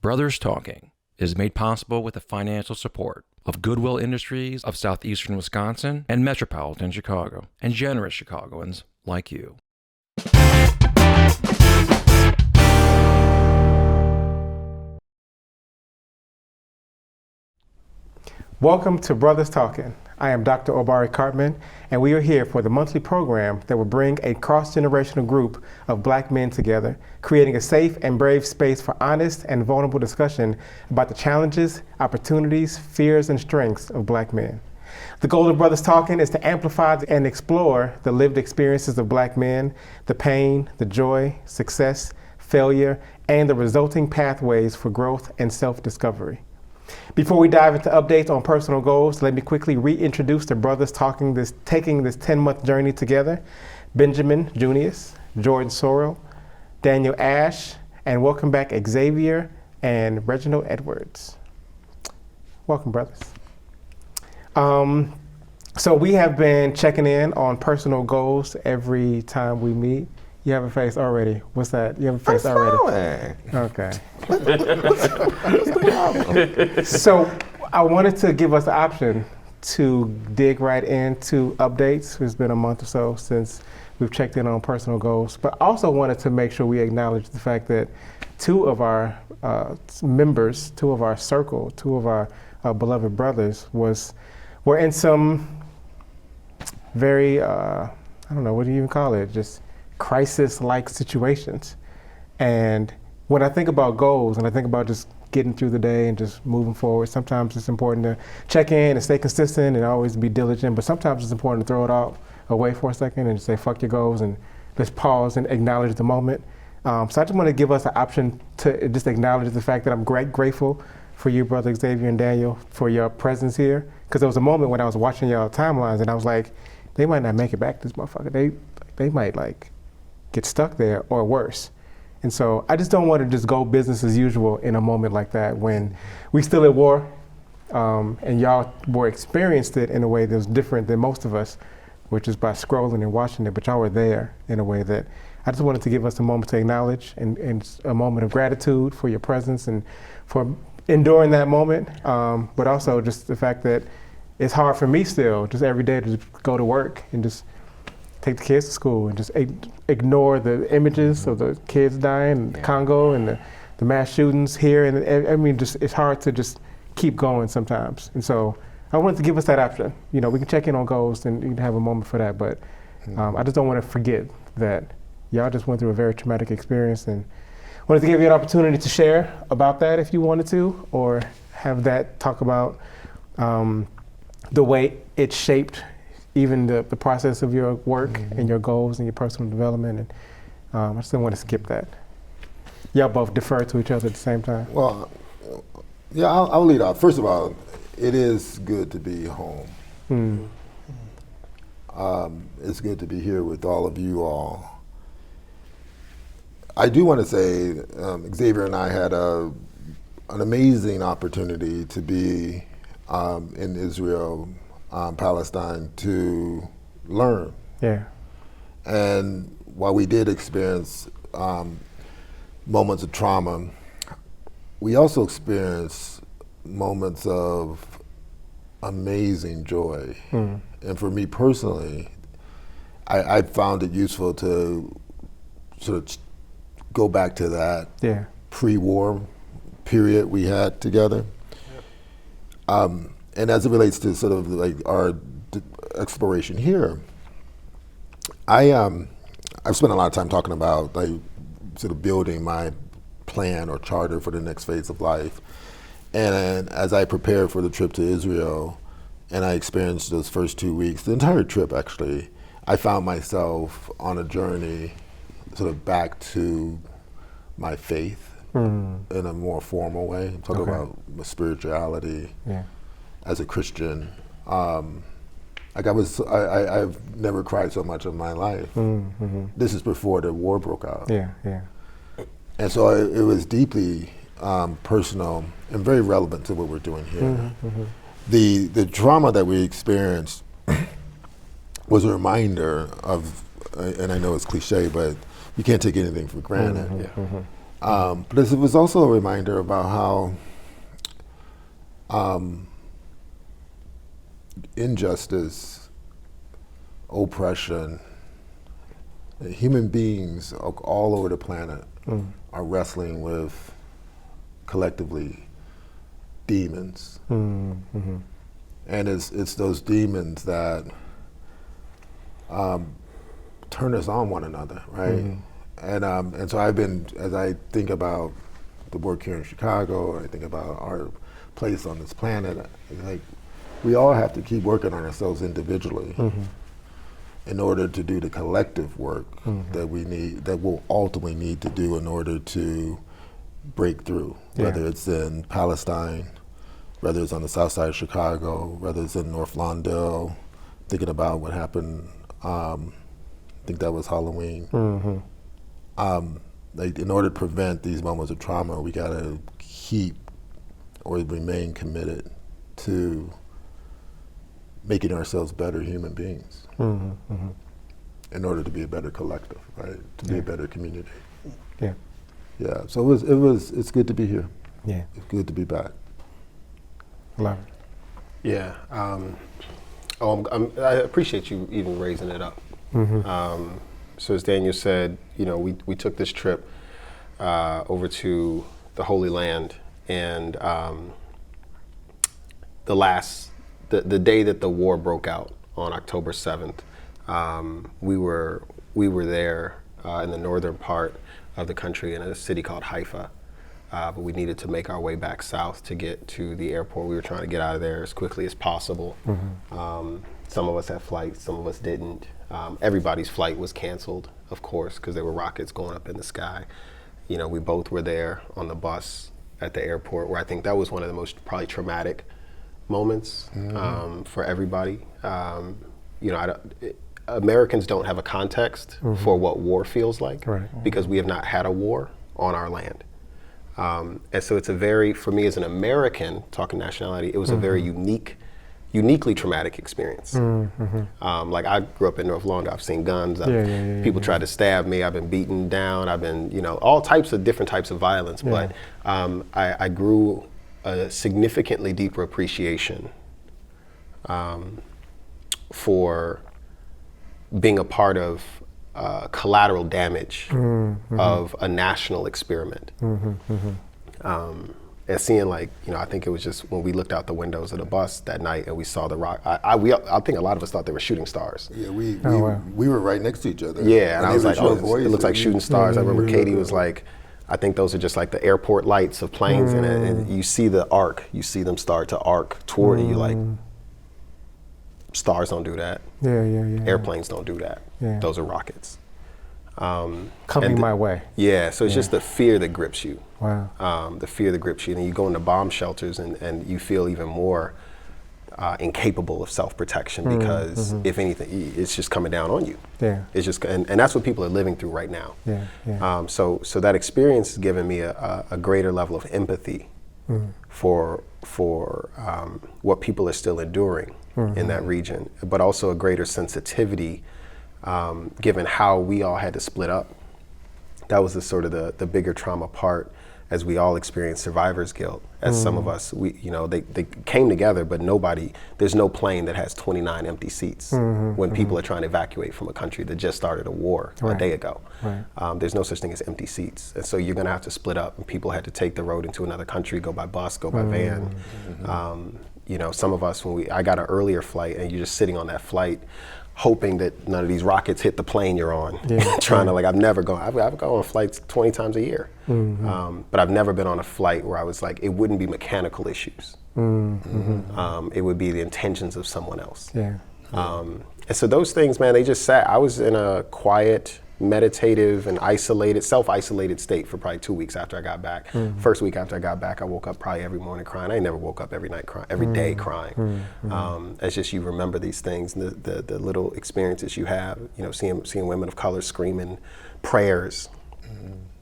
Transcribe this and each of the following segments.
Brothers Talking is made possible with the financial support of Goodwill Industries of Southeastern Wisconsin and Metropolitan Chicago, and generous Chicagoans like you. Welcome to Brothers Talking. I am Dr. Obari Cartman, and we are here for the monthly program that will bring a cross-generational group of Black men together, creating a safe and brave space for honest and vulnerable discussion about the challenges, opportunities, fears, and strengths of Black men. The goal of Brothers Talking is to amplify and explore the lived experiences of Black men, the pain, the joy, success, failure, and the resulting pathways for growth and self-discovery. Before we dive into updates on personal goals, let me quickly reintroduce the brothers taking this 10-month journey together: Benjamin Junius, Jordan Sorrell, Daniel Ash, and welcome back Xavier and Reginald Edwards. Welcome, brothers. So we have been checking in on personal goals every time we meet. You have a face already. What's that? You have a face already. Okay. So I wanted to give us the option to dig right into updates. It's been a month or so since we've checked in on personal goals, but also wanted to make sure we acknowledge the fact that two of our members, two of our circle, two of our beloved brothers were in some very, I don't know, what do you even call it? Just crisis-like situations. And when I think about goals and I think about just getting through the day and just moving forward, sometimes it's important to check in and stay consistent and always be diligent, but sometimes it's important to throw it all away for a second and just say, fuck your goals, and let's pause and acknowledge the moment. So I just want to give us an option to just acknowledge the fact that I'm grateful for you, Brother Xavier and Daniel, for your presence here. Because there was a moment when I was watching y'all timelines and I was like, they might not make it back, this motherfucker. They might like get stuck there or worse. And so I just don't want to just go business as usual in a moment like that when we still at war, and y'all were experienced it in a way that was different than most of us, which is by scrolling and watching it, but y'all were there in a way that I just wanted to give us a moment to acknowledge and a moment of gratitude for your presence and for enduring that moment, but also just the fact that it's hard for me still, just every day to just go to work and just take the kids to school and just ignore the images of the kids dying in Congo and the mass shootings here. And I mean, just it's hard to just keep going sometimes. And so I wanted to give us that option. You know, we can check in on goals and you can have a moment for that, but I just don't want to forget that y'all just went through a very traumatic experience, and wanted to give you an opportunity to share about that if you wanted to, or have that talk about the way it shaped even the process of your work and your goals and your personal development. And I just didn't want to skip that. Y'all both defer to each other at the same time. Well, yeah, I'll lead off. First of all, it is good to be home. It's good to be here with all of you all. I do want to say Xavier and I had an amazing opportunity to be in Israel, Palestine, to learn. Yeah. And while we did experience moments of trauma, we also experienced moments of amazing joy. And for me personally, I found it useful to sort of go back to that pre-war period we had together. And as it relates to sort of like our exploration here, I've spent a lot of time talking about like sort of building my plan or charter for the next phase of life. And as I prepared for the trip to Israel and I experienced those first 2 weeks, the entire trip actually, I found myself on a journey sort of back to my faith in a more formal way. I'm talking about my spirituality. As a Christian, like I've never cried so much in my life. This is before the war broke out. And so it was deeply personal and very relevant to what we're doing here. The trauma that we experienced was a reminder of, and I know it's cliche, but you can't take anything for granted. But it was also a reminder about how injustice, oppression, human beings all over the planet are wrestling with collectively demons. And it's those demons that turn us on one another, right? And so I've been, as I think about the work here in Chicago, I think about our place on this planet, like we all have to keep working on ourselves individually in order to do the collective work that we need, that we'll ultimately need to do in order to break through, whether it's in Palestine, whether it's on the south side of Chicago, whether it's in North Lawndale, thinking about what happened, I think that was Halloween. Like in order to prevent these moments of trauma, we gotta keep or remain committed to making ourselves better human beings in order to be a better collective, right? To be a better community. Yeah, so it's good to be here. Yeah. It's good to be back. Love it. Yeah. I appreciate you even raising it up. So as Daniel said, you know, we took this trip over to the Holy Land, and the day that the war broke out on October 7th, we were there in the northern part of the country in a city called Haifa. But we needed to make our way back south to get to the airport. We were trying to get out of there as quickly as possible. Some of us had flights, some of us didn't. Everybody's flight was canceled, of course, because there were rockets going up in the sky. You know, we both were there on the bus at the airport, where I think that was one of the most probably traumatic moments for everybody. You know, Americans don't have a context for what war feels like, because we have not had a war on our land. And so it's a very, for me as an American, talking nationality, it was a very uniquely traumatic experience. Like I grew up in North Lawndale, I've seen guns, people tried to stab me, I've been beaten down, I've been, you know, all types of different types of violence, but I grew a significantly deeper appreciation for being a part of collateral damage of a national experiment. And seeing, like, you know, I think it was just when we looked out the windows of the bus that night and we saw the rock, I think a lot of us thought they were shooting stars. Yeah, we were right next to each other. Yeah, and I was like, oh, it looks like shooting stars. I remember Katie was like, I think those are just like the airport lights of planes, and you see the arc, you see them start to arc toward you, like, stars don't do that. Airplanes don't do that. Those are rockets. Coming my way. Yeah, so it's just the fear that grips you. Wow. The fear that grips you, and then you go into bomb shelters and you feel even more incapable of self-protection, because if anything, it's just coming down on you. It's just, and that's what people are living through right now. So that experience has given me a greater level of empathy for what people are still enduring in that region, but also a greater sensitivity given how we all had to split up. That was the sort of the bigger trauma part, as we all experienced survivor's guilt. As some of us, they came together, but there's no plane that has 29 empty seats when people are trying to evacuate from a country that just started a war a day ago. There's no such thing as empty seats. And so you're gonna have to split up, and people had to take the road into another country, go by bus, go by van. You know, some of us, I got an earlier flight, and you're just sitting on that flight, hoping that none of these rockets hit the plane you're on. Trying to, like, I've gone on flights 20 times a year. But I've never been on a flight where I was like, it wouldn't be mechanical issues. It would be the intentions of someone else. And so those things, man, they just sat. I was in a quiet, meditative, and self-isolated state for probably 2 weeks after I got back. First week after I got back, I woke up probably every morning crying. I never woke up every night crying, every day crying. It's just, you remember these things, and the little experiences you have, you know, seeing women of color screaming prayers,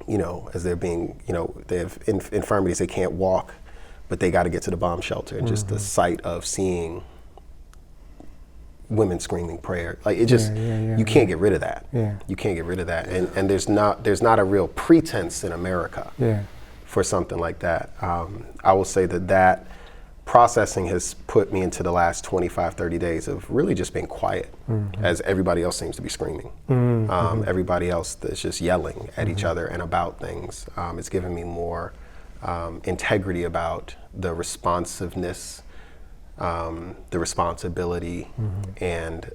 you know, as they're being, you know, they have infirmities, they can't walk, but they got to get to the bomb shelter. And just the sight of seeing, women screaming prayer. Like it just, you can't get rid of that. Yeah. You can't get rid of that. And there's not a real pretense in America for something like that. I will say that processing has put me into the last 25, 30 days of really just being quiet, as everybody else seems to be screaming. Everybody else that's just yelling at each other and about things. It's given me more integrity about the responsiveness, the responsibility, and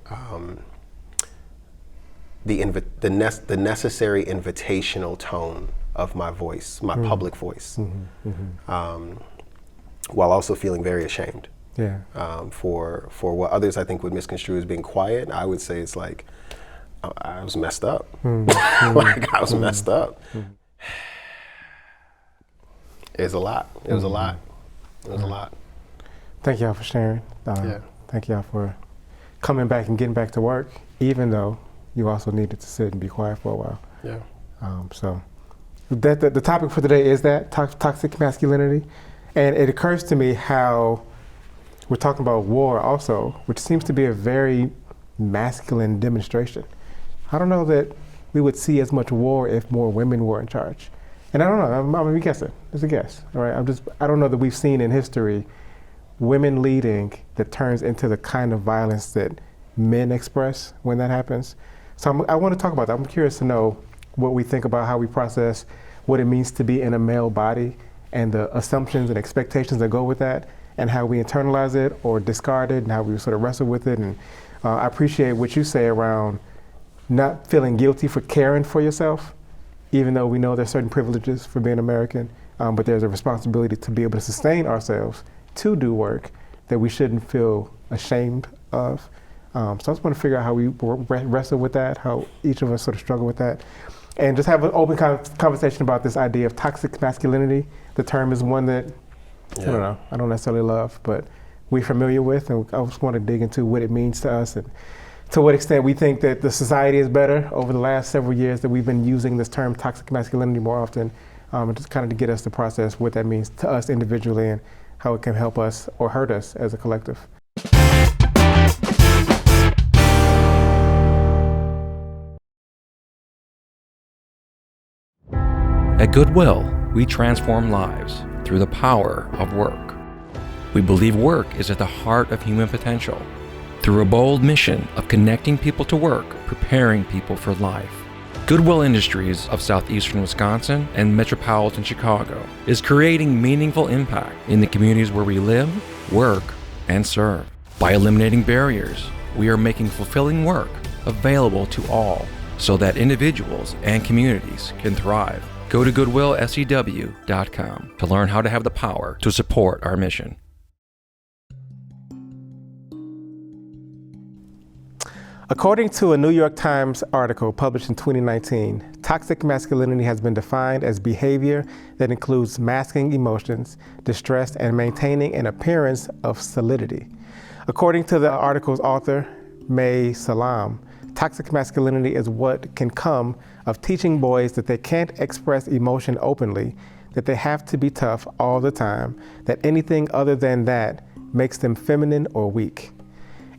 the necessary invitational tone of my voice, my public voice, while also feeling very ashamed for what others I think would misconstrue as being quiet. I would say it's like I was messed up. Like I was messed up. It was a lot. It was a lot. It was a lot. Thank y'all for sharing. Thank y'all for coming back and getting back to work, even though you also needed to sit and be quiet for a while. So the topic for today is that toxic masculinity. And it occurs to me how we're talking about war also, which seems to be a very masculine demonstration. I don't know that we would see as much war if more women were in charge. And I don't know, I'm guessing, it's a guess, all right? I don't know that we've seen in history women leading that turns into the kind of violence that men express when that happens. So I want to talk about that. I'm curious to know what we think about how we process what it means to be in a male body and the assumptions and expectations that go with that, and how we internalize it or discard it, and how we sort of wrestle with it. And I appreciate what you say around not feeling guilty for caring for yourself, even though we know there's certain privileges for being American, but there's a responsibility to be able to sustain ourselves to do work that we shouldn't feel ashamed of. So I just want to figure out how we wrestle with that, how each of us sort of struggle with that, and just have an open conversation about this idea of toxic masculinity. The term is one that, I don't necessarily love, but we're familiar with, and I just want to dig into what it means to us and to what extent we think that the society is better over the last several years that we've been using this term toxic masculinity more often, and just kind of to get us to process what that means to us individually and how it can help us or hurt us as a collective. At Goodwill, we transform lives through the power of work. We believe work is at the heart of human potential. Through a bold mission of connecting people to work, preparing people for life. Goodwill Industries of southeastern Wisconsin and metropolitan Chicago is creating meaningful impact in the communities where we live, work, and serve. By eliminating barriers, we are making fulfilling work available to all so that individuals and communities can thrive. Go to goodwillsew.com to learn how to have the power to support our mission. According to a New York Times article published in 2019, toxic masculinity has been defined as behavior that includes masking emotions, distress, and maintaining an appearance of solidity. According to the article's author, May Salam, toxic masculinity is what can come of teaching boys that they can't express emotion openly, that they have to be tough all the time, that anything other than that makes them feminine or weak.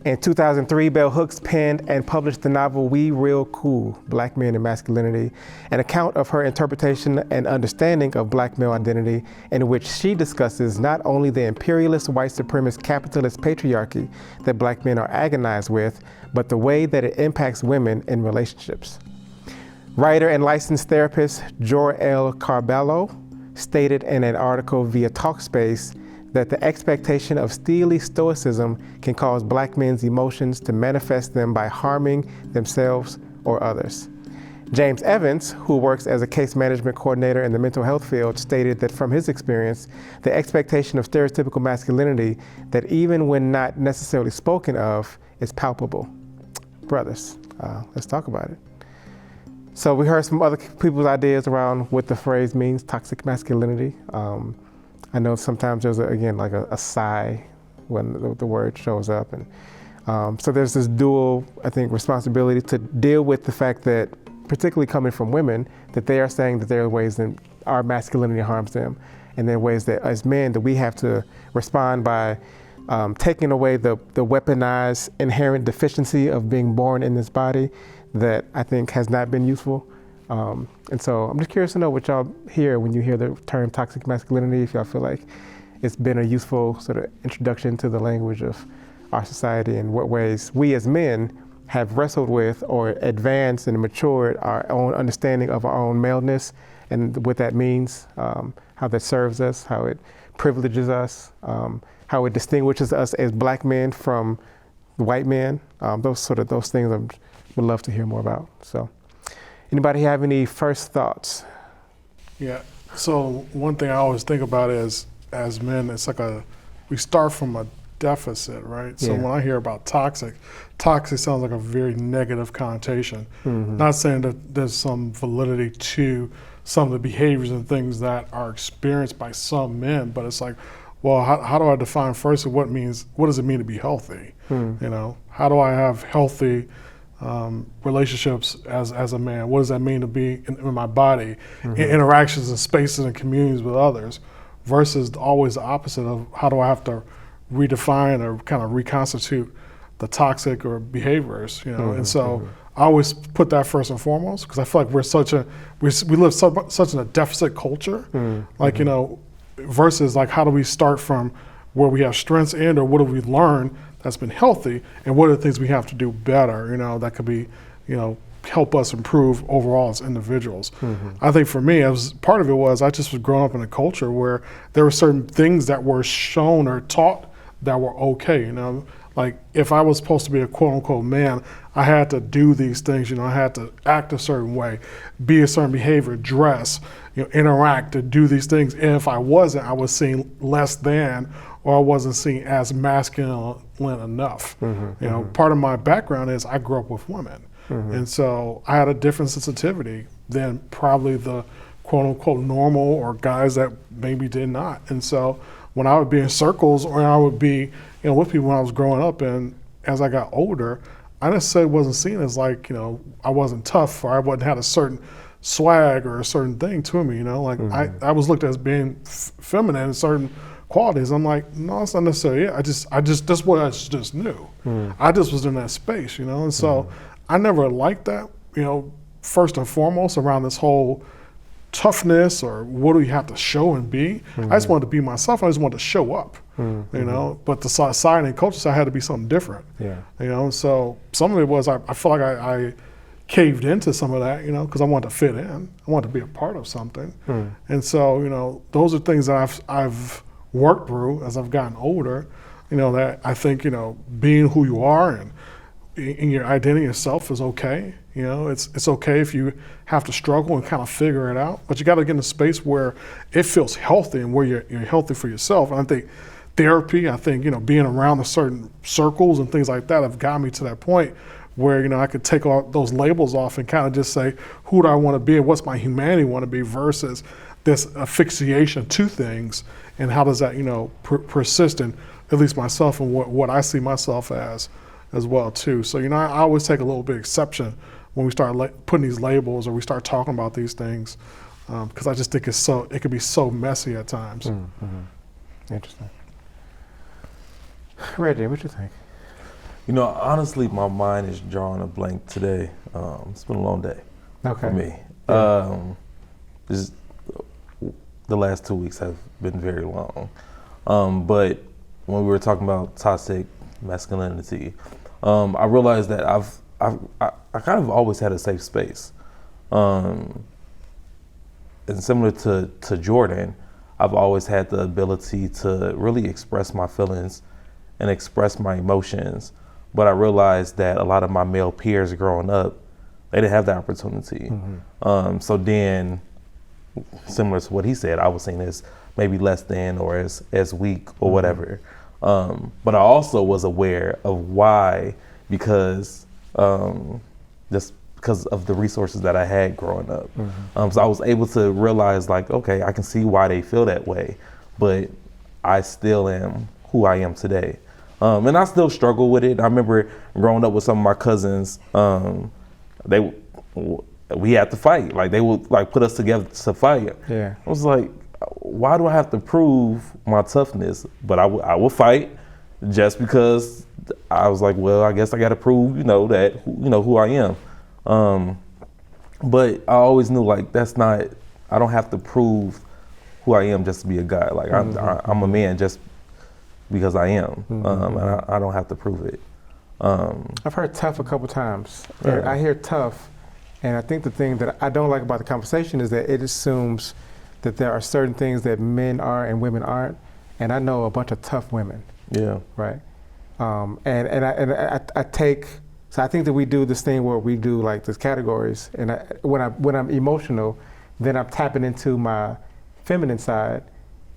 In 2003, Bell Hooks penned and published the novel We Real Cool, Black Men and Masculinity, an account of her interpretation and understanding of black male identity, in which she discusses not only the imperialist, white supremacist, capitalist patriarchy that black men are agonized with, but the way that it impacts women in relationships. Writer and licensed therapist Jor-El Carballo stated in an article via Talkspace that the expectation of steely stoicism can cause black men's emotions to manifest them by harming themselves or others. James Evans, who works as a case management coordinator in the mental health field, stated that from his experience, the expectation of stereotypical masculinity that even when not necessarily spoken of is palpable. Brothers, let's talk about it. So we heard some other people's ideas around what the phrase means, toxic masculinity. I know sometimes there's, a sigh when the word shows up. And so there's this dual, I think, responsibility to deal with the fact that, particularly coming from women, that they are saying that there are ways that our masculinity harms them, and there are ways that as men that we have to respond by taking away the weaponized inherent deficiency of being born in this body that I think has not been useful. And so I'm just curious to know what y'all hear when you hear the term toxic masculinity, if y'all feel like it's been a useful sort of introduction to the language of our society, and what ways we as men have wrestled with or advanced and matured our own understanding of our own maleness and what that means, how that serves us, how it privileges us, how it distinguishes us as black men from white men. Those things I would love to hear more about. So, anybody have any first thoughts? Yeah. So one thing I always think about is, as men, it's like we start from a deficit, right? So when I hear about toxic sounds like a very negative connotation. Not saying that there's some validity to some of the behaviors and things that are experienced by some men, but it's like, well, how do I define first what does it mean to be healthy? You know, how do I have healthy relationships as a man? What does that mean to be in my body, in interactions and spaces and communities with others, versus always the opposite of how do I have to redefine or kind of reconstitute the toxic or behaviors, you know? And so I always put that first and foremost, because I feel like we live such in a deficit culture, like, you know, versus like how do we start from where we have strengths or what have we learned that's been healthy, and what are the things we have to do better, you know, that could be, you know, help us improve overall as individuals. I think for me, part of it was I just was growing up in a culture where there were certain things that were shown or taught that were okay, you know. Like if I was supposed to be a quote unquote man, I had to do these things, you know, I had to act a certain way, be a certain behavior, dress, you know, interact, to do these things. And if I wasn't, I was seen less than, or I wasn't seen as masculine enough. You know, part of my background is I grew up with women. And so I had a different sensitivity than probably the quote unquote normal or guys that maybe did not. And so when I would be in circles or I would be, you know, with people when I was growing up, and as I got older, I necessarily wasn't seen as like, you know, I wasn't tough or I wasn't had a certain swag or a certain thing to me, you know, like I was looked at as being feminine in certain qualities. I'm like, no, it's not necessarily it. That's what I just knew. I just was in that space, you know, and so I never liked that, you know, first and foremost around this whole toughness or what do you have to show and be. I just wanted to be myself. I just wanted to show up, you know, but the society and culture said I had to be something different, you know, and so some of it was, I feel like I caved into some of that, you know, because I wanted to fit in. I wanted to be a part of something. And so, you know, those are things that I've worked through as I've gotten older, you know, that I think, you know, being who you are and in your identity yourself is okay. You know, it's okay if you have to struggle and kind of figure it out, but you got to get in a space where it feels healthy and where you're healthy for yourself. And I think therapy, you know, being around the certain circles and things like that have got me to that point where, you know, I could take all those labels off and kind of just say, who do I want to be and what's my humanity want to be versus this asphyxiation to things, and how does that, you know, persist in at least myself and what I see myself as well too. So, you know, I always take a little bit of exception when we start putting these labels or we start talking about these things, because I just think it could be so messy at times. Interesting. Reggie, what you think? You know, honestly, my mind is drawing a blank today. It's been a long day for me. Just the last 2 weeks have been very long. But when we were talking about toxic masculinity, I realized that I kind of always had a safe space. And similar to Jordan, I've always had the ability to really express my feelings and express my emotions. But I realized that a lot of my male peers growing up, they didn't have that opportunity. So then, similar to what he said, I was seen as maybe less than or as weak or whatever. But I also was aware of why, because just because of the resources that I had growing up. So I was able to realize, like, okay, I can see why they feel that way, but I still am who I am today. And I still struggle with it. I remember growing up with some of my cousins, we had to fight. Like, they would like put us together to fight. I was like, why do I have to prove my toughness? But I will fight, just because I was like, well, I guess I got to prove, that, who I am. But I always knew like I don't have to prove who I am just to be a guy. Like I'm a man just because I am, and I don't have to prove it. I've heard tough a couple times. Right. I hear tough, and I think the thing that I don't like about the conversation is that it assumes that there are certain things that men are and women aren't, and I know a bunch of tough women. Yeah. Right. And I take. So I think that we do this thing where we do like these categories, and when I'm emotional, then I'm tapping into my feminine side,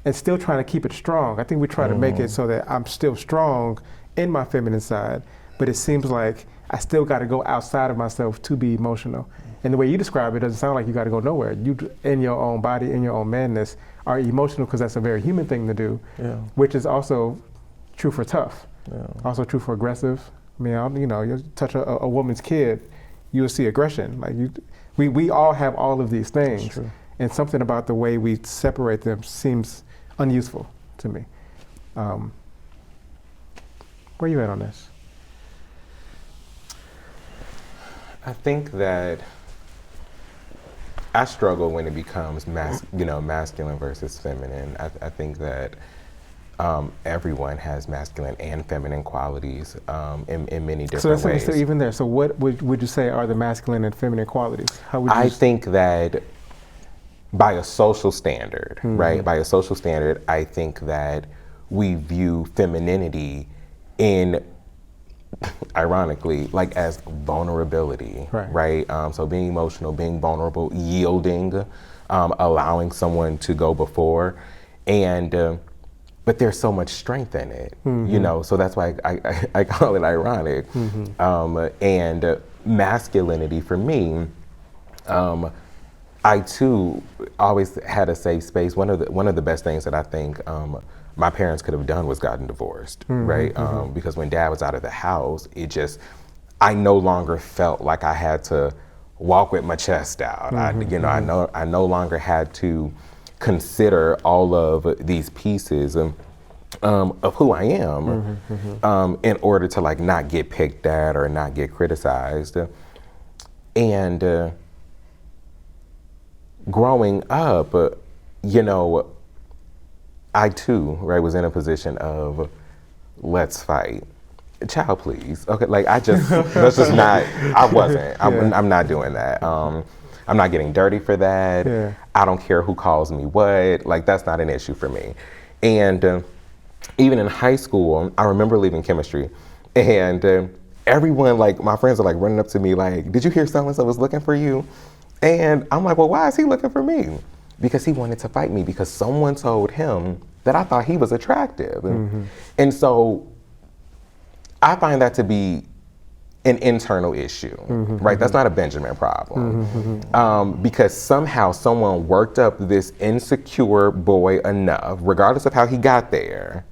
and still trying to keep it strong. I think we try to make it so that I'm still strong in my feminine side, but it seems like I still got to go outside of myself to be emotional. And the way you describe it doesn't sound like you got to go nowhere. You, in your own body, in your own manness, are emotional because that's a very human thing to do, which is also true for tough, also true for aggressive. I mean, you touch a woman's kid, you'll see aggression. Like we all have all of these things, and something about the way we separate them seems unuseful to me. Where you at on this? I think that I struggle when it becomes masculine versus feminine. I think that everyone has masculine and feminine qualities in many different ways. So even there, so what would you say are the masculine and feminine qualities? How would you I think that by a social standard, right? By a social standard, I think that we view femininity in, ironically, like as vulnerability, right? So being emotional, being vulnerable, yielding, allowing someone to go before, and but there's so much strength in it, so that's why I call it ironic. And masculinity for me, I too always had a safe space. One of the best things that I think my parents could have done was gotten divorced, right? Because when Dad was out of the house, I no longer felt like I had to walk with my chest out. I no longer had to consider all of these pieces of who I am in order to like not get picked at or not get criticized. And growing up, I too, was in a position of let's fight. Child, please. Okay, like that's just not, I wasn't. I'm not doing that. I'm not getting dirty for that. Yeah. I don't care who calls me what. Like, that's not an issue for me. And even in high school, I remember leaving chemistry, and everyone, like, my friends are like running up to me like, did you hear so-and-so was looking for you? And I'm like, well, why is he looking for me? Because he wanted to fight me because someone told him that I thought he was attractive. And so I find that to be an internal issue, right? That's not a Benjamin problem. Because somehow someone worked up this insecure boy enough, regardless of how he got there,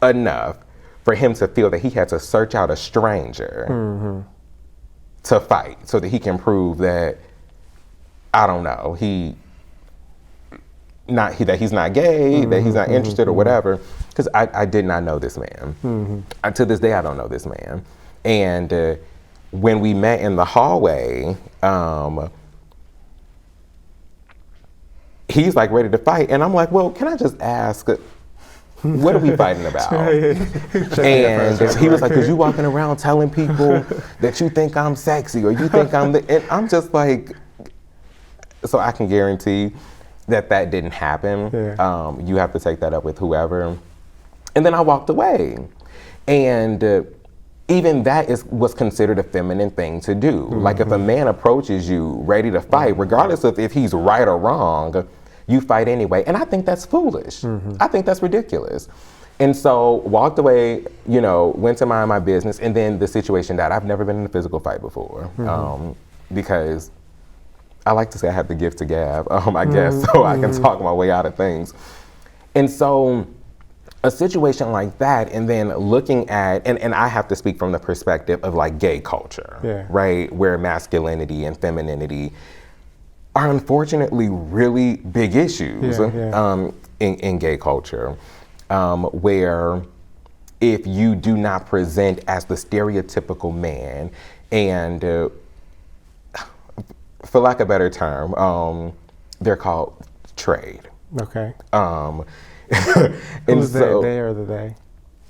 enough for him to feel that he had to search out a stranger to fight so that he can prove that, I don't know, that he's not gay, that he's not interested or whatever, because I did not know this man. To this day, I don't know this man. And when we met in the hallway, he's like ready to fight. And I'm like, well, can I just ask, what are we fighting about? And he was like, because you walking around telling people that you think I'm sexy or you think I'm and I'm just like, so I can guarantee that didn't happen. You have to take that up with whoever. And then I walked away. And even that was considered a feminine thing to do. Like if a man approaches you ready to fight, regardless of if he's right or wrong, you fight anyway. And I think that's foolish. I think that's ridiculous. And so walked away, went to mind my business. And then the situation that I've never been in a physical fight before, because I like to say I have the gift to gab, I guess, so I can talk my way out of things. And so a situation like that, and then looking at, and I have to speak from the perspective of like gay culture, right? Where masculinity and femininity are unfortunately really big issues in gay culture, where if you do not present as the stereotypical man, and for lack of a better term, they're called trade. Okay. And Who's so, they or the they?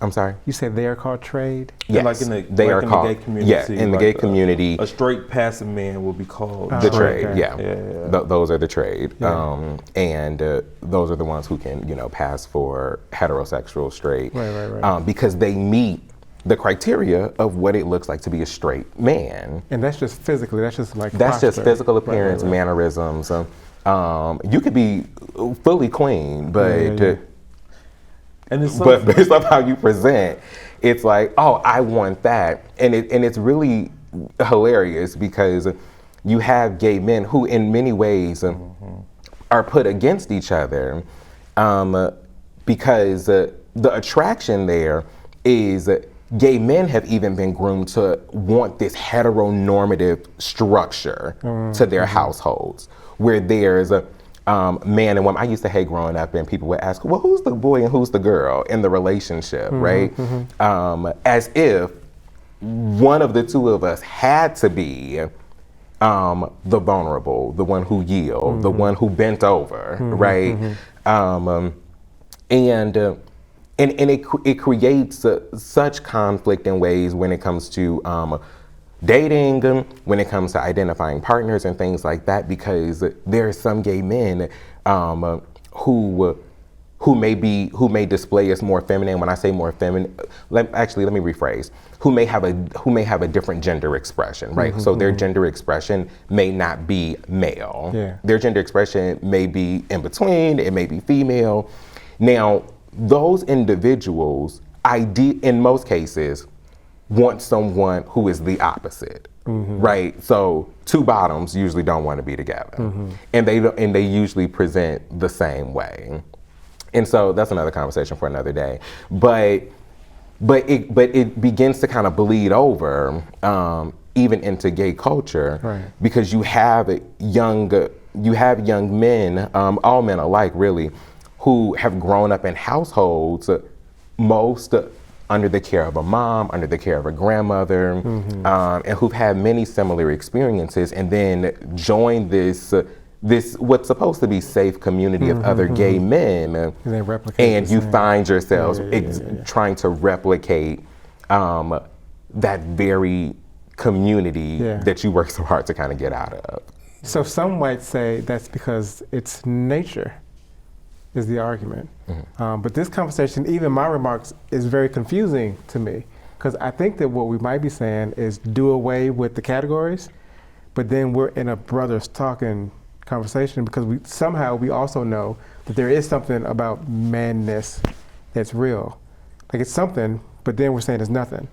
I'm sorry? You said they are called trade? Yes, like in the, they like are in called, the gay community. yeah, in the gay community. A straight passing man will be called the trade, okay. yeah. Those are the trade. Yeah. And those are the ones who can, pass for heterosexual straight. Right. Because they meet the criteria of what it looks like to be a straight man. And that's just physically, that's just like That's posture. just physical appearance, right. mannerisms. You could be fully clean, but and it's so but based on how you present, it's like, oh, I want that. And it's really hilarious because you have gay men who in many ways are put against each other because the attraction there is gay men have even been groomed to want this heteronormative structure to their households, where there's a man and woman. I used to hate growing up, and people would ask, well, who's the boy and who's the girl in the relationship, right? As if one of the two of us had to be the vulnerable, the one who yield, the one who bent over, right? And it creates such conflict in ways when it comes to dating, when it comes to identifying partners and things like that, because there are some gay men who may display as more feminine. When I say more feminine, let me rephrase. Who may have a different gender expression, right? So their gender expression may not be male. Yeah. Their gender expression may be in between. It may be female. Now, those individuals, in most cases, want someone who is the opposite, right? So two bottoms usually don't want to be together, and they usually present the same way. And so that's another conversation for another day. But it begins to kind of bleed over even into gay culture, right. Because you have young men, all men alike, really, who have grown up in households, most under the care of a mom, under the care of a grandmother, and who've had many similar experiences, and then join this what's supposed to be safe community of other gay men, and you find yourselves trying to replicate that very community that you work so hard to kind of get out of. So some might say that's because it's nature, is the argument. But this conversation, even my remarks, is very confusing to me, because I think that what we might be saying is do away with the categories, but then we're in a brothers talking conversation, because we also know that there is something about manness that's real. Like it's something, but then we're saying it's nothing.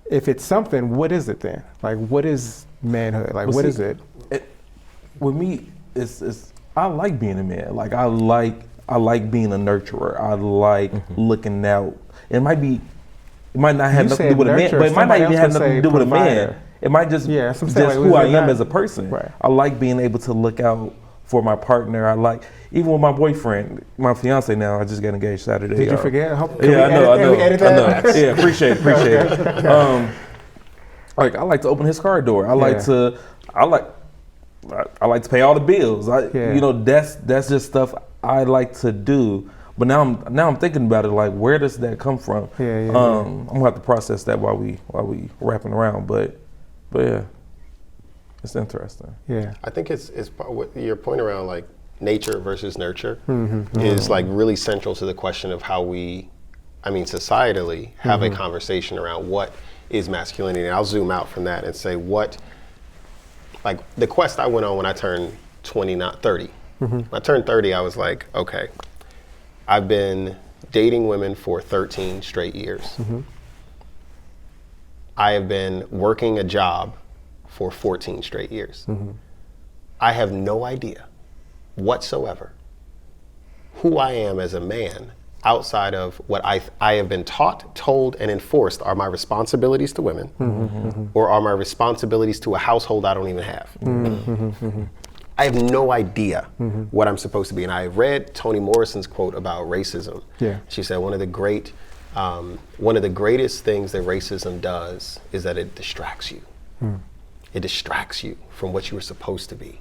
If it's something, what is it then? Like, what is manhood? Like, what is it? With me, it's I like being a man. Like I like being a nurturer. I like looking out. It might not have nothing to do with a man, but it might not even have nothing to do with a man. It might just who I am as a person. Right. I like being able to look out for my partner. I like, even with my boyfriend, my fiance now, I just got engaged Saturday. Did you forget? Yeah, I know. Yeah, appreciate it. Like I like to open his car door. I like to pay all the bills. That's just stuff I like to do. But now I'm thinking about it, like, where does that come from? I'm gonna have to process that while we wrapping around. But yeah, it's interesting. Yeah, I think it's what your point around like nature versus nurture is like really central to the question of how we, societally have a conversation around what is masculinity. And I'll zoom out from that and say like the quest I went on when I turned 20, not 30. When I turned 30, I was like, okay, I've been dating women for 13 straight years. I have been working a job for 14 straight years. I have no idea whatsoever who I am as a man outside of what I have been taught, told, and enforced are my responsibilities to women, or are my responsibilities to a household I don't even have. I have no idea what I'm supposed to be. And I read Toni Morrison's quote about racism. Yeah. She said one of the great one of the greatest things that racism does is that it distracts you. It distracts you from what you were supposed to be.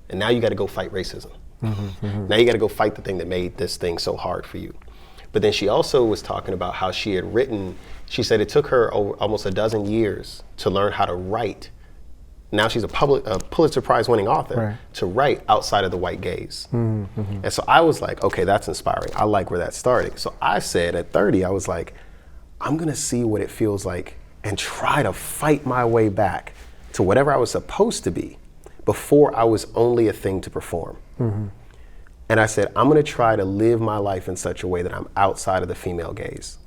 And now you got to go fight racism. Now you got to go fight the thing that made this thing so hard for you. But then she also was talking about how she had written, she said it took her almost a dozen years to learn how to write. Now she's a Pulitzer Prize winning author, to write outside of the white gaze. And so I was like, okay, that's inspiring. I like where that's starting. So I said at 30, I was like, I'm gonna see what it feels like and try to fight my way back to whatever I was supposed to be before I was only a thing to perform. And I said, I'm gonna try to live my life in such a way that I'm outside of the female gaze.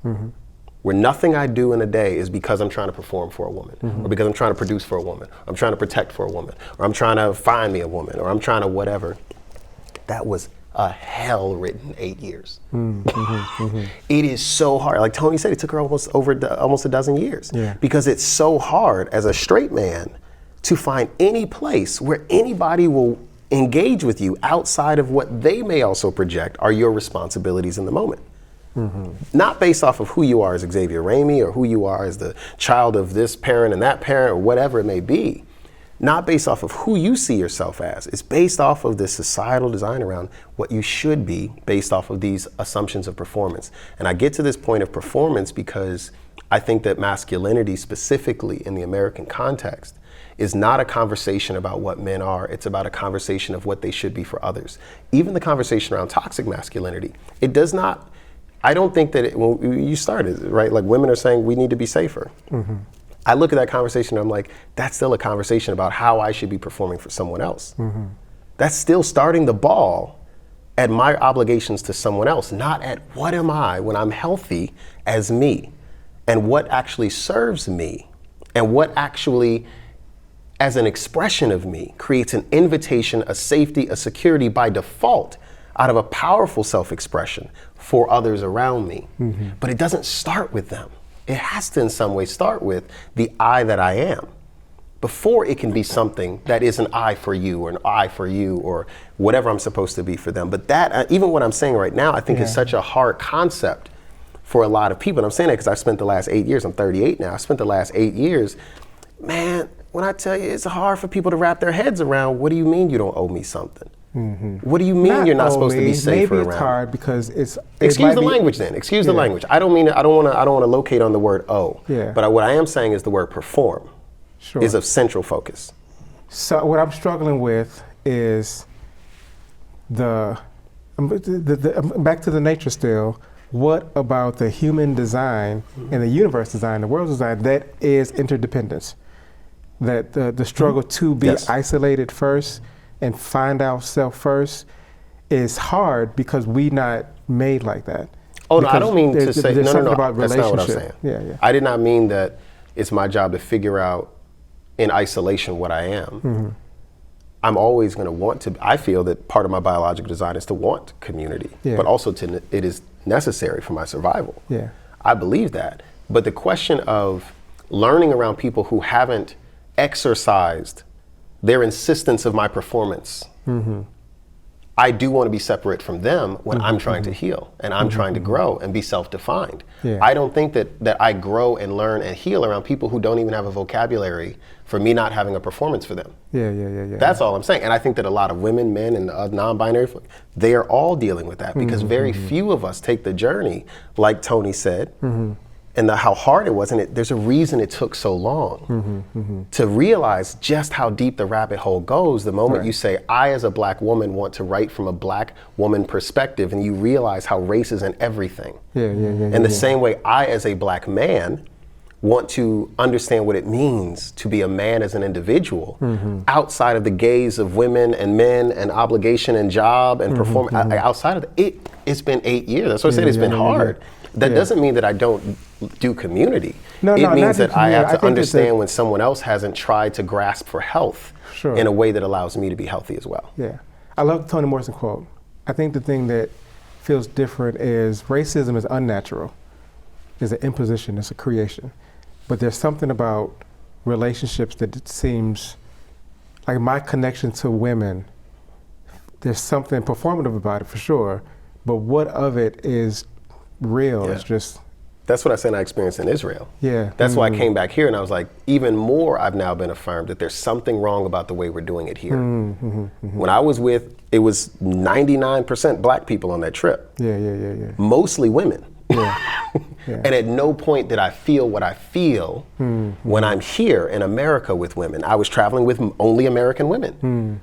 Where nothing I do in a day is because I'm trying to perform for a woman, or because I'm trying to produce for a woman, I'm trying to protect for a woman, or I'm trying to find me a woman, or I'm trying to whatever. That was a hell-written 8 years. It is so hard. Like Tony said, it took her almost a dozen years. Because it's so hard as a straight man to find any place where anybody will engage with you outside of what they may also project are your responsibilities in the moment. Not based off of who you are as Xavier Ramey, or who you are as the child of this parent and that parent, or whatever it may be. Not based off of who you see yourself as. It's based off of this societal design around what you should be based off of these assumptions of performance. And I get to this point of performance because I think that masculinity, specifically in the American context, is not a conversation about what men are. It's about a conversation of what they should be for others. Even the conversation around toxic masculinity, it does not, I don't think that you started, right? Like women are saying we need to be safer. I look at that conversation and I'm like, that's still a conversation about how I should be performing for someone else. That's still starting the ball at my obligations to someone else, not at what am I when I'm healthy as me, and what actually serves me, and what actually, as an expression of me, creates an invitation, a safety, a security by default out of a powerful self-expression for others around me. But it doesn't start with them. It has to in some way start with the I that I am before it can be something that is an I for you, or an I for you, or whatever I'm supposed to be for them. But that, even what I'm saying right now, I think is such a hard concept for a lot of people. And I'm saying that because I've spent the last 8 years, I'm 38 now, I spent the last 8 years, man, when I tell you it's hard for people to wrap their heads around, what do you mean you don't owe me something? What do you mean you're not supposed to be safer around? Maybe it's hard because it's. Excuse the language then. Excuse the language. I don't want to locate on the word owe. But what I am saying is the word perform is of central focus. So what I'm struggling with is the back to the nature still. What about the human design and the universe design, the world design, that is interdependence? That the struggle to be isolated first and find ourselves first is hard because we not made like that. Oh no, I don't mean to say, no, about that's not what I'm saying. I did not mean that it's my job to figure out in isolation what I am. I'm always going to want to, I feel that part of my biological design is to want community, but also it is necessary for my survival. I believe that. But the question of learning around people who haven't exercised their insistence of my performance, I do want to be separate from them when I'm trying to heal and I'm trying to grow and be self-defined. I don't think that I grow and learn and heal around people who don't even have a vocabulary for me not having a performance for them. That's all I'm saying. And I think that a lot of women, men, and non-binary, they are all dealing with that because very few of us take the journey, like Tony said, and how hard it was, and there's a reason it took so long to realize just how deep the rabbit hole goes the moment you say, I as a black woman want to write from a black woman perspective, and you realize how race is in everything. In the same way, I as a black man want to understand what it means to be a man as an individual outside of the gaze of women and men and obligation and job and performance. Outside of it's been 8 years. That's what I said, it's been hard. That doesn't mean that I don't do community. It means that I have to understand when someone else hasn't tried to grasp for health in a way that allows me to be healthy as well. I love the Toni Morrison quote. I think the thing that feels different is racism is unnatural. It's an imposition, it's a creation. But there's something about relationships that it seems like my connection to women, there's something performative about it for sure, but what of it is real? It's just That's what I said I experienced in Israel. Yeah. That's why I came back here and I was like, even more, I've now been affirmed that there's something wrong about the way we're doing it here. When I was it was 99% black people on that trip. Yeah. Mostly women. Yeah. And at no point did I feel what I feel when I'm here in America with women. I was traveling with only American women.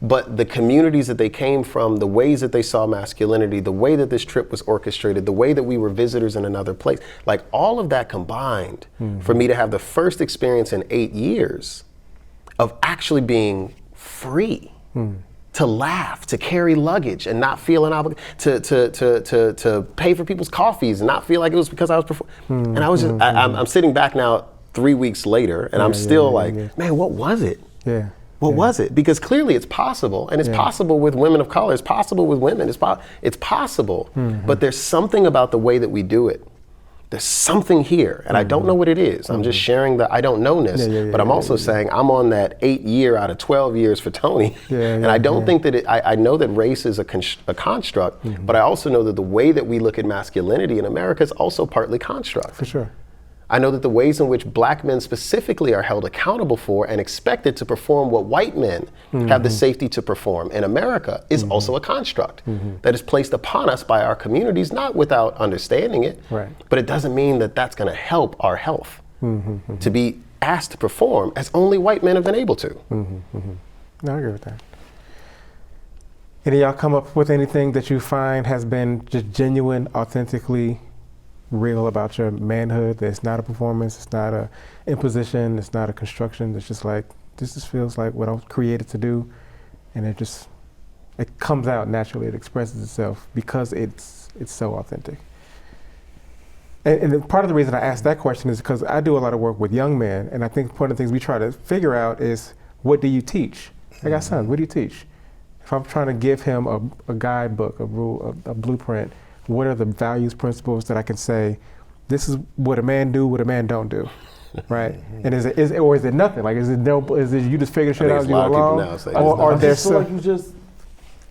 But the communities that they came from, the ways that they saw masculinity, the way that this trip was orchestrated, the way that we were visitors in another place, like all of that combined for me to have the first experience in 8 years of actually being free. To laugh, to carry luggage and not feel an obligation, to pay for people's coffees and not feel like it was because I was performing. And I was just, I'm sitting back now 3 weeks later and I'm still man, what was it? Yeah. What was it? Because clearly it's possible, and it's possible with women of color, it's possible with women, it's possible, but there's something about the way that we do it. There's something here, and I don't know what it is. I'm just sharing the I don't know-ness, but I'm also saying I'm on that 8 year out of 12 years for Tony, and I don't think that I know that race is a construct, but I also know that the way that we look at masculinity in America is also partly construct. For sure. I know that the ways in which black men specifically are held accountable for and expected to perform what white men have the safety to perform in America is also a construct that is placed upon us by our communities, not without understanding it, but it doesn't mean that that's going to help our health to be asked to perform as only white men have been able to. No, I agree with that. Any of y'all come up with anything that you find has been just genuine, authentically real about your manhood? That's not a performance, it's not a imposition, it's not a construction, it's just like, this just feels like what I was created to do, and it comes out naturally, it expresses itself because it's so authentic. And part of the reason I asked that question is because I do a lot of work with young men, and I think one of the things we try to figure out is, what do you teach? I got sons, what do you teach? If I'm trying to give him a guidebook, a rule, a blueprint, what are the values, principles that I can say, this is what a man do, what a man don't do, right? And is it nothing? Like, is it you just figure shit out as you go along? Or there's some,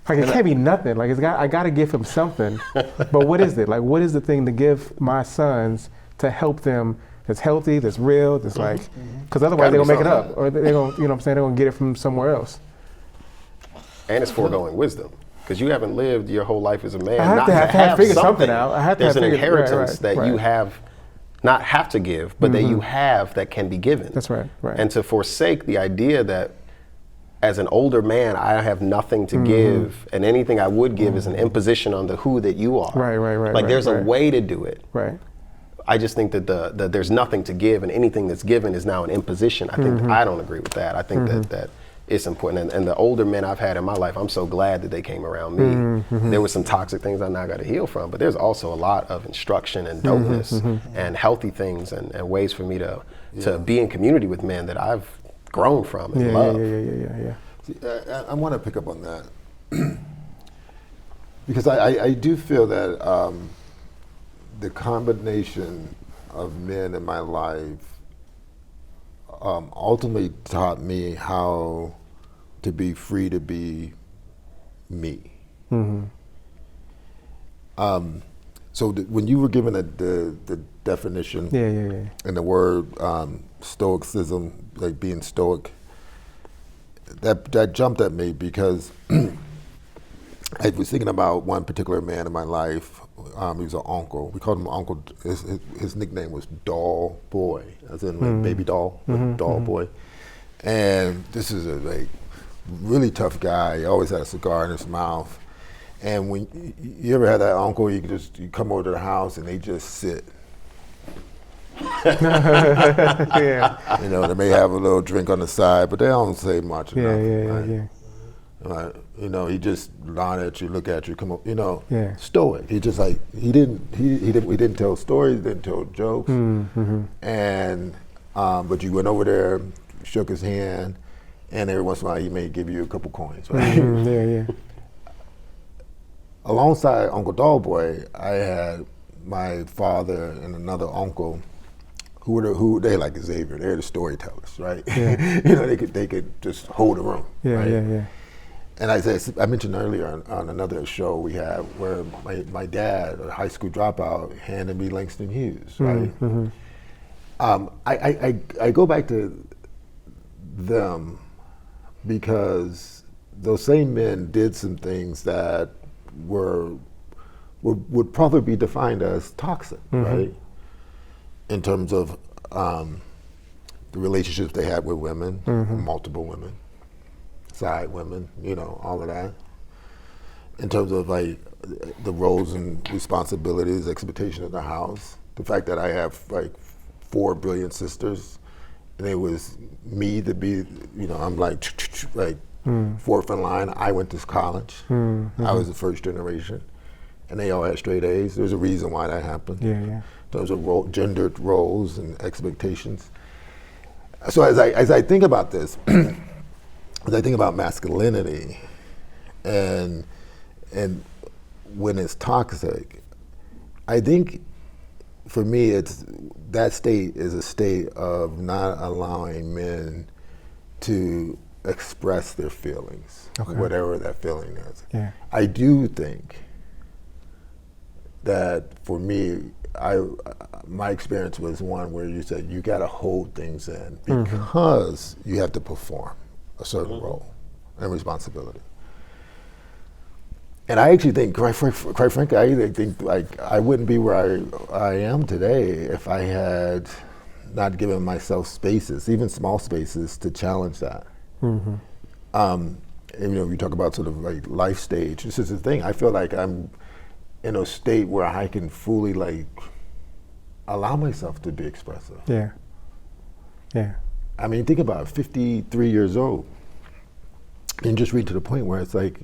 like, it can't be nothing. Like, I gotta give him something, but what is it? Like, what is the thing to give my sons to help them that's healthy, that's real, that's like, because otherwise they're gonna make it up, or they're gonna, you know what I'm saying, they're gonna get it from somewhere else. And it's foregoing wisdom. Because you haven't lived your whole life as a man. I have to figure something out. There's an inheritance that you have, not have to give, but that you have that can be given. That's right. And to forsake the idea that as an older man, I have nothing to give, and anything I would give is an imposition on the who that you are. Right. Like, there's a way to do it. Right. I just think that there's nothing to give, and anything that's given is now an imposition. I think I don't agree with that. I think that it's important, and the older men I've had in my life, I'm so glad that they came around me. There were some toxic things I now got to heal from, but there's also a lot of instruction and dopeness and healthy things and ways for me to be in community with men that I've grown from and love. Yeah. See, I want to pick up on that because I do feel that the combination of men in my life ultimately taught me how to be free to be me. So when you were given the definition and the word stoicism, like being stoic, that jumped at me because I was thinking about one particular man in my life. He was an uncle. We called him Uncle. His nickname was Doll Boy, as in like baby doll, Doll Boy. And this is a really tough guy. He always had a cigar in his mouth. And when you ever had that uncle, you come over to the house and they just sit. Yeah. You know, they may have a little drink on the side, but they don't say much. Yeah. Right. You know, he just nod at you, look at you, come up. You know, stoic. He just like he didn't tell stories, didn't tell jokes, and but you went over there, shook his hand, and every once in a while he may give you a couple coins. Right? Alongside Uncle Dollboy, I had my father and another uncle who they like Xavier. They're the storytellers, right? Yeah. You know, they could just hold a room. Yeah. and I mentioned earlier on another show we had where my dad, a high school dropout, handed me Langston Hughes, right? I go back to them because those same men did some things that would probably be defined as toxic, right? In terms of the relationships they had with women, multiple women, side women, all of that. In terms of like the roles and responsibilities, expectation of the house, the fact that I have like 4 brilliant sisters, and it was me to be, I'm like fourth in line. I went to college. I was the first generation, and they all had straight A's. There's a reason why that happened. In terms of gendered roles and expectations. So as I think about this, as I think about masculinity, and when it's toxic, I think for me that state is a state of not allowing men to express their feelings, whatever that feeling is. I do think that for me, my experience was one where you said you got to hold things in because you have to perform a certain role and responsibility. And I actually think, quite frankly, I think like I wouldn't be where I am today if I had not given myself spaces, even small spaces, to challenge that. And, you talk about sort of like life stage. This is the thing. I feel like I'm in a state where I can fully like allow myself to be expressive. I mean, think about it, 53 years old, and just reach to the point where it's like,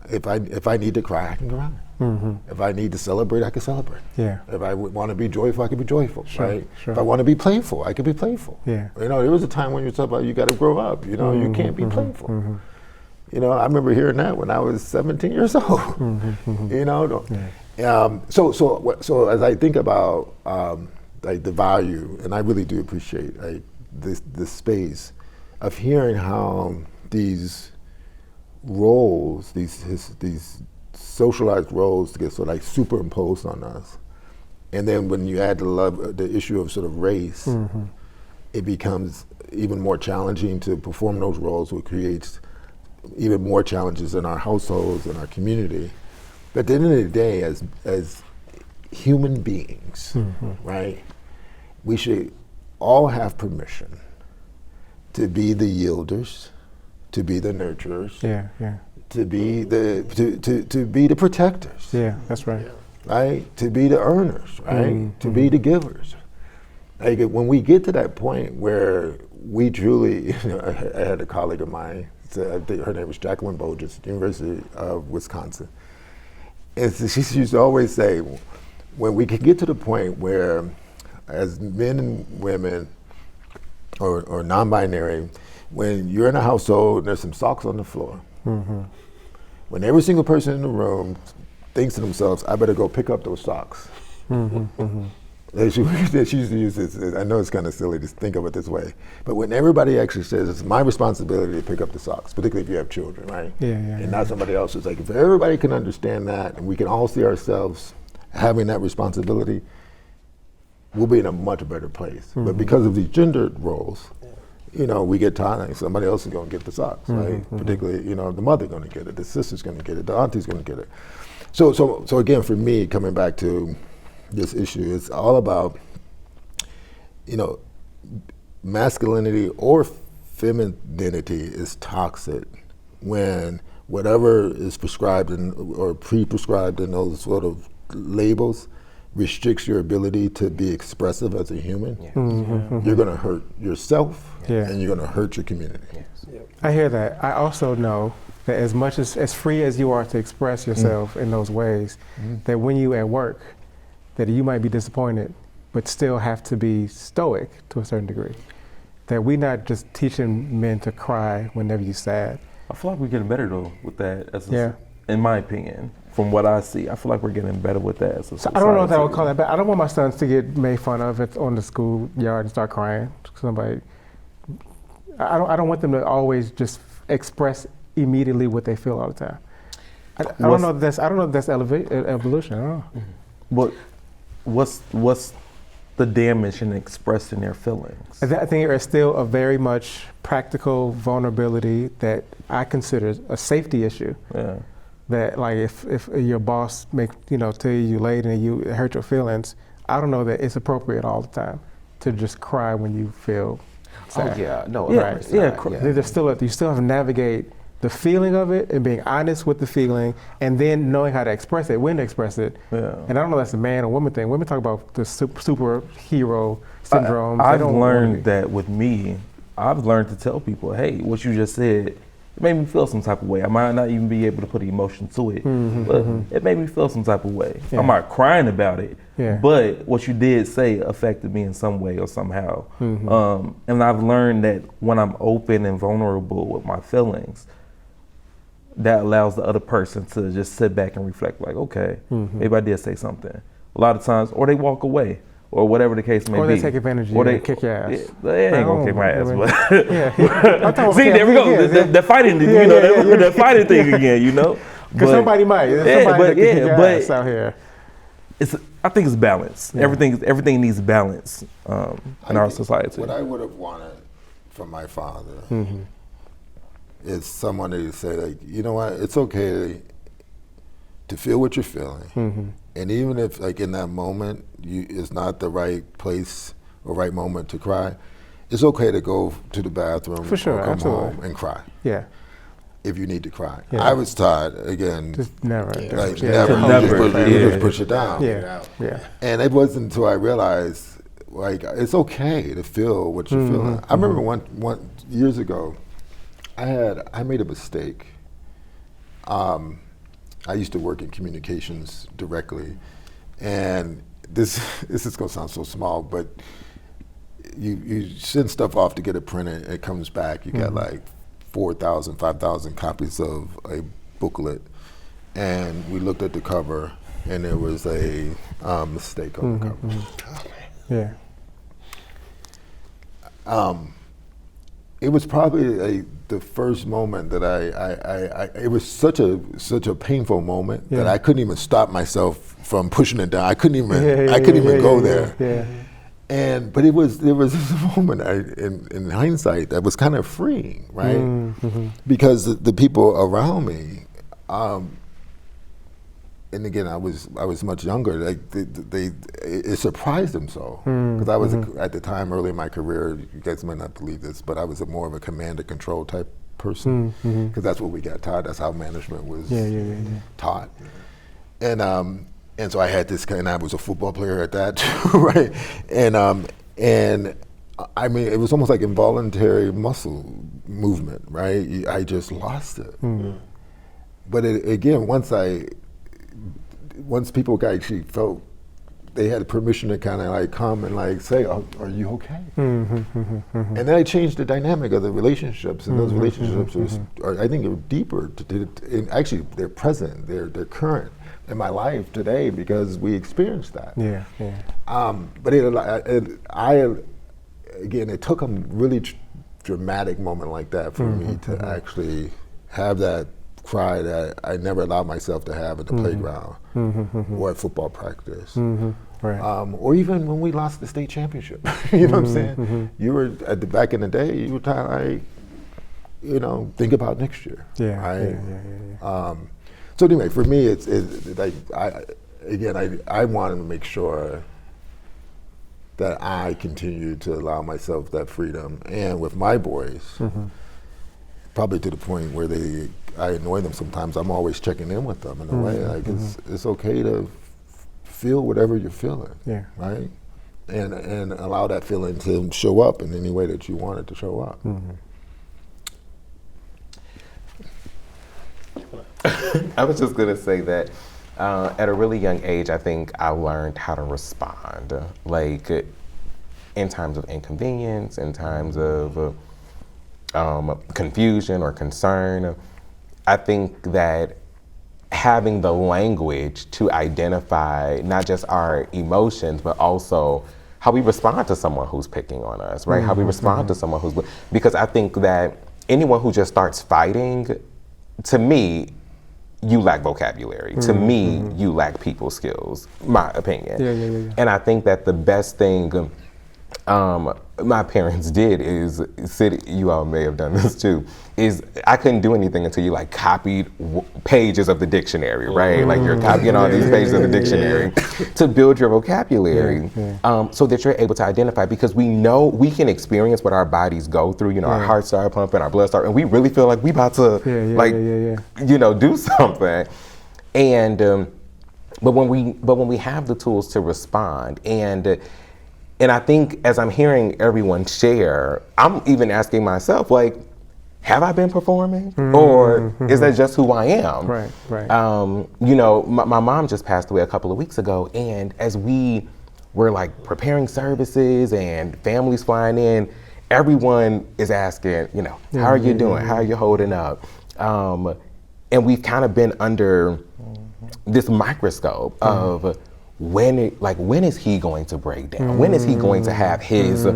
if I need to cry, I can cry. If I need to celebrate, I can celebrate. If I want to be joyful, I can be joyful, right? If I want to be playful, I can be playful. There was a time when you talk about you got to grow up. You can't be playful. I remember hearing that when I was 17 years old. So as I think about like the value, and I really do appreciate like this space of hearing how these roles, these socialized roles get sort of like superimposed on us, and then when you add the issue of sort of race, it becomes even more challenging to perform those roles, which creates even more challenges in our households and our community. But at the end of the day, as human beings, right, we should all have permission to be the yielders, to be the nurturers, to be the protectors. That's right. Right? To be the earners, right? To be the givers. Like when we get to that point where we truly, I had a colleague of mine, I think her name was Jacqueline Bogus, University of Wisconsin. And she used to always say, when we can get to the point where, as men and women, or non-binary, when you're in a household and there's some socks on the floor, when every single person in the room thinks to themselves, I better go pick up those socks. She used to use this, I know it's kind of silly to think of it this way, but when everybody actually says it's my responsibility to pick up the socks, particularly if you have children, right? And not somebody else's. Like if everybody can understand that and we can all see ourselves having that responsibility, we'll be in a much better place. But because of these gendered roles, we get tired, like somebody else is going to get the socks, right? Particularly, the mother's going to get it, the sister's going to get it, the auntie's going to get it. So again, for me, coming back to this issue, it's all about, masculinity or femininity is toxic when whatever is prescribed or pre-prescribed in those sort of labels restricts your ability to be expressive as a human. You're going to hurt yourself and you're going to hurt your community. I hear that. I also know that as much as free as you are to express yourself in those ways, that when you at work, that you might be disappointed, but still have to be stoic to a certain degree. That we're not just teaching men to cry whenever you're sad. I feel like we're getting better though with that, in my opinion. From what I see, I feel like we're getting better with that as a society. I don't know if I would call that bad. I don't want my sons to get made fun of on the schoolyard and start crying. I don't want them to always just express immediately what they feel all the time. I don't know if that's evolution. I don't know. But what's the damage in expressing their feelings? I think there is still a very much practical vulnerability that I consider a safety issue. Yeah. That like if your boss tell you late and you hurt your feelings, I don't know that it's appropriate all the time to just cry when you feel sad. Oh yeah, no, Right. right. There's still you still have to navigate the feeling of it and being honest with the feeling, and then knowing how to express it, when to express it. Yeah. And I don't know if that's a man or woman thing. Women talk about the superhero syndrome. I've learned that with me. I've learned to tell people, hey, what you just said, it made me feel some type of way. I might not even be able to put emotion to it, but it made me feel some type of way. Yeah. I'm not crying about it, Yeah. but what you did say affected me in some way or somehow. And I've learned that when I'm open and vulnerable with my feelings, that allows the other person to just sit back and reflect like, okay, maybe I did say something. A lot of times, or they walk away, or whatever the case may be. Or they take advantage of you and kick your ass. They ain't gonna kick my ass, but See, there we go. The fighting, the fighting thing again, Because somebody might. There's somebody that can kick your ass out here. I think it's balance. Yeah. Everything needs balance in our society. What I would have wanted from my father is someone to say, like, you know what, it's okay to feel what you're feeling. And even if, like, in that moment, it's not the right place or right moment to cry, it's okay to go to the bathroom For sure, or come absolutely. home and cry. Yeah. If you need to cry. Yeah. I was taught, again, Just never. like, Yeah. never. You just push it down. Yeah. Yeah. And it wasn't until I realized, like, it's okay to feel what you're feeling. I remember one years ago, I made a mistake. I used to work in communications directly, and this is gonna sound so small, but you send stuff off to get it printed, and it comes back, you got like 4,000, 5,000 copies of a booklet, and we looked at the cover, and there was a mistake on the cover. Yeah. It was probably the first moment that it was such a painful moment that I couldn't even stop myself from pushing it down. I couldn't even go there. Yeah. But there was this moment in hindsight that was kind of freeing, right? Because the people around me, and again, I was much younger. Like it surprised them so, because I was at the time early in my career. You guys might not believe this, but I was more of a command and control type person, because that's what we got taught. That's how management was taught. And so I had this and I was a football player at that too, right? And I mean, it was almost like involuntary muscle movement, right? I just lost it. But again, once people actually felt they had permission to kind of like come and like say, "Oh, are you okay?" And then I changed the dynamic of the relationships, and those relationships are, I think, are deeper. And actually, they're present. They're current in my life today because we experienced that. Yeah. But it took a really dramatic moment like that for me to actually have that cry that I never allowed myself to have at the playground or at football practice. Right. Or even when we lost the state championship. You know what I'm saying? You were back in the day, you were kind of like, think about next year. Yeah. Right? Yeah. So anyway, for me, it's like I wanted to make sure that I continue to allow myself that freedom, and with my boys, probably to the point where I annoy them sometimes. I'm always checking in with them in a way, like it's okay to feel whatever you're feeling, right? And allow that feeling to show up in any way that you want it to show up. I was just gonna say that at a really young age, I think I learned how to respond, like in times of inconvenience, in times of confusion or concern. I think that having the language to identify not just our emotions, but also how we respond to someone who's picking on us, right? How we respond to someone because I think that anyone who just starts fighting to me, you lack vocabulary. To me, you lack people skills, my opinion. Yeah. And I think that the best thing my parents did is you all may have done this too, is I couldn't do anything until you like copied pages of the dictionary, right? Like you're copying all these pages of the dictionary to build your vocabulary so that you're able to identify, because we know we can experience what our bodies go through, you know, our hearts start pumping, our blood start, and we really feel like we about to you know, do something. And but when we have the tools to respond, and I think as I'm hearing everyone share, I'm even asking myself, like, have I been performing? Or is that just who I am? Right. You know, my mom just passed away a couple of weeks ago, and as we were like preparing services and families flying in, everyone is asking, you know, how are you doing? How are you holding up? And we've kind of been under this microscope of when is he going to break down? When is he going to have his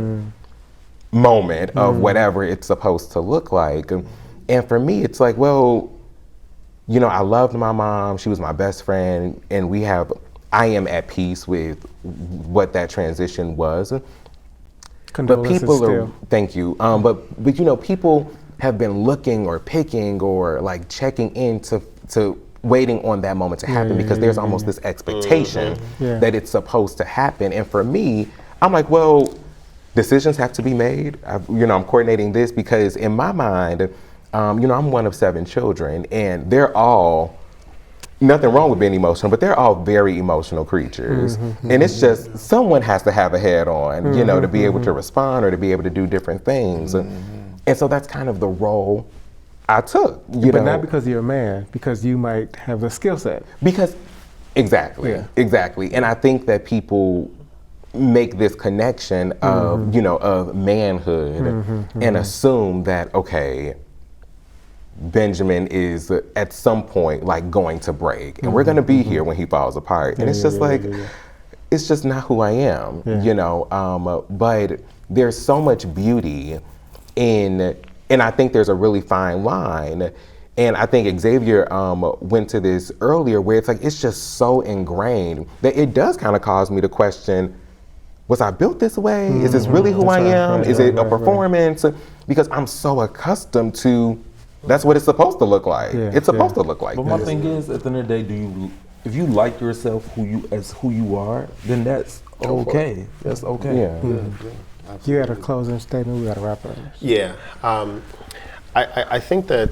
moment of whatever it's supposed to look like? And for me, it's like, well, you know, I loved my mom. She was my best friend, and I am at peace with what that transition was. But people thank you. But you know, people have been looking or picking or like checking in to waiting on that moment to happen, because there's almost this expectation that it's supposed to happen. And for me, I'm like, well, decisions have to be made. You know, I'm coordinating this because in my mind, you know, I'm one of 7 children, and they're all, nothing wrong with being emotional, but they're all very emotional creatures. And it's just, someone has to have a head on, you know, to be able to respond or to be able to do different things. And so that's kind of the role I took, but not because you're a man, because you might have a skill set. Because, exactly. And I think that people make this connection of, you know, of manhood and assume that, okay, Benjamin is at some point like going to break, and we're going to be here when he falls apart. And it's just like, it's just not who I am, you know, but there's so much beauty in. And I think there's a really fine line. And I think Xavier went to this earlier, where it's like, it's just so ingrained that it does kind of cause me to question, was I built this way? Is this really who I am? Is it a performance? Because I'm so accustomed to, that's what it's supposed to look like. It's supposed to look like But my thing is, at the end of the day, if you like yourself who you are, then that's okay. That's okay. You had a closing statement. We got to wrap up. Yeah, I think that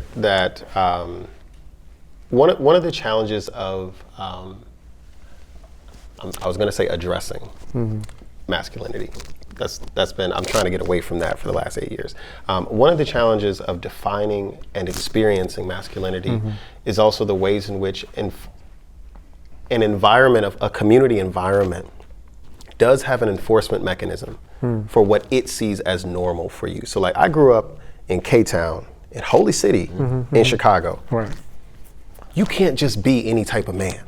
one of the challenges of I was going to say addressing masculinity. That's been, I'm trying to get away from that for the last 8 years. One of the challenges of defining and experiencing masculinity is also the ways in which an environment, of a community environment, does have an enforcement mechanism for what it sees as normal for you. So like, I grew up in K-Town, in Holy City, in Chicago. Right. You can't just be any type of man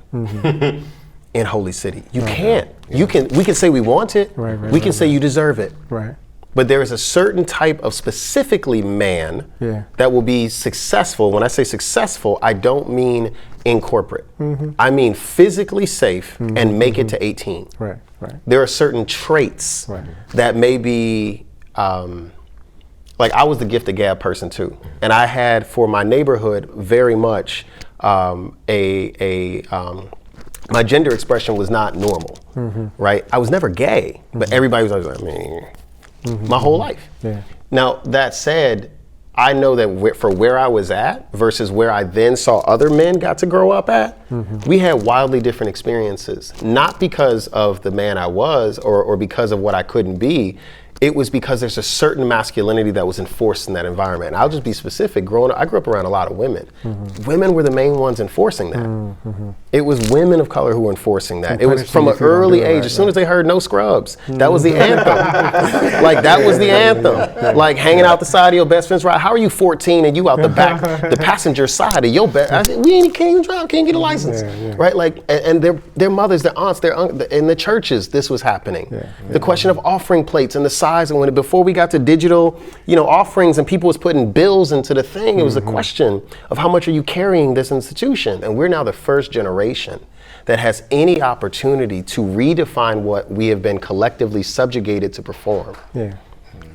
in Holy City. You can't. We can say we want it. We can say you deserve it. Right. But there is a certain type of specifically man that will be successful. When I say successful, I don't mean in corporate. I mean physically safe and make it to 18. Right. There are certain traits that may be, like I was the gift of gab person too. And I had, for my neighborhood, very much my gender expression was not normal, right? I was never gay, but everybody was always like, I mean, my whole life. Now, that said, I know that for where I was at versus where I then saw other men got to grow up at, we had wildly different experiences. Not because of the man I was or because of what I couldn't be. It was because there's a certain masculinity that was enforced in that environment. And I'll just be specific. Growing up, I grew up around a lot of women. Women were the main ones enforcing that. It was women of color who were enforcing that. It was from an early age. As soon as they heard no scrubs, that was the anthem. Like, that was the anthem. Like, hanging out the side of your best friend's ride. How are you 14 and you out the back, the passenger side of your best? I said, can't even drive, can't get a license. Right? Like, and their mothers, their aunts, in the churches, this was happening. The question of offering plates and the side size, and before we got to digital, offerings and people was putting bills into the thing, it was a question of how much are you carrying this institution? And we're now the first generation that has any opportunity to redefine what we have been collectively subjugated to perform. Yeah.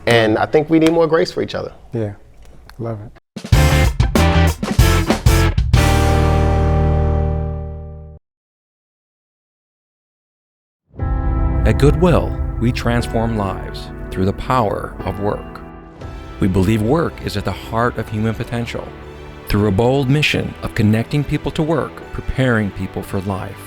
And I think we need more grace for each other. Yeah, love it. At Goodwill, we transform lives through the power of work. We believe work is at the heart of human potential. Through a bold mission of connecting people to work, preparing people for life.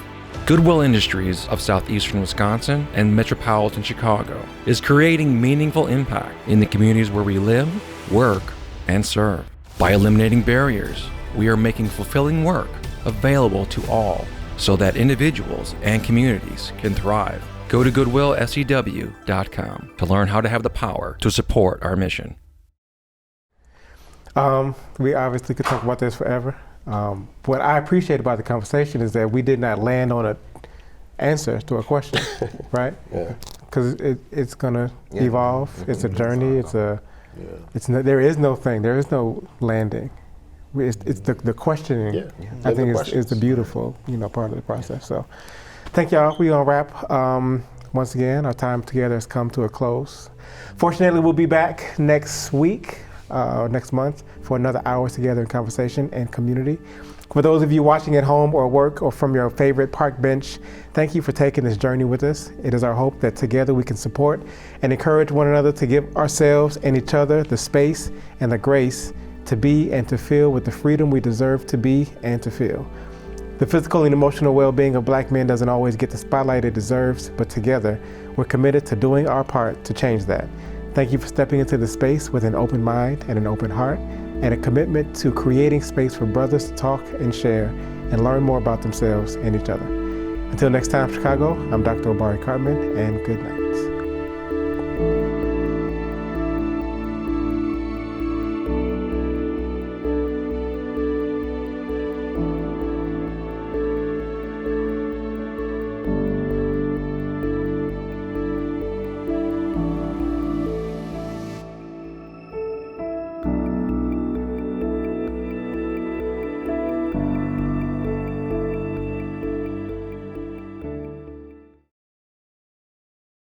Goodwill Industries of southeastern Wisconsin and metropolitan Chicago is creating meaningful impact in the communities where we live, work, and serve. By eliminating barriers, we are making fulfilling work available to all so that individuals and communities can thrive. Go to goodwillsew.com to learn how to have the power to support our mission. We obviously could talk about this forever. What I appreciate about the conversation is that we did not land on an answer to a question, right? Yeah. Because it's gonna evolve. It's a journey. There is no thing. There is no landing. It's the questioning. Yeah. I think is the beautiful part of the process. So, thank y'all. We gonna wrap. Once again, our time together has come to a close. Fortunately, we'll be back next week. Next month for another hour together in conversation and community. For those of you watching at home or work or from your favorite park bench, thank you for taking this journey with us. It is our hope that together we can support and encourage one another to give ourselves and each other the space and the grace to be and to feel with the freedom we deserve to be and to feel. The physical and emotional well-being of Black men doesn't always get the spotlight it deserves, but together we're committed to doing our part to change that. Thank you for stepping into the space with an open mind and an open heart, and a commitment to creating space for brothers to talk and share and learn more about themselves and each other. Until next time, Chicago, I'm Dr. Obari Cartman, and good night.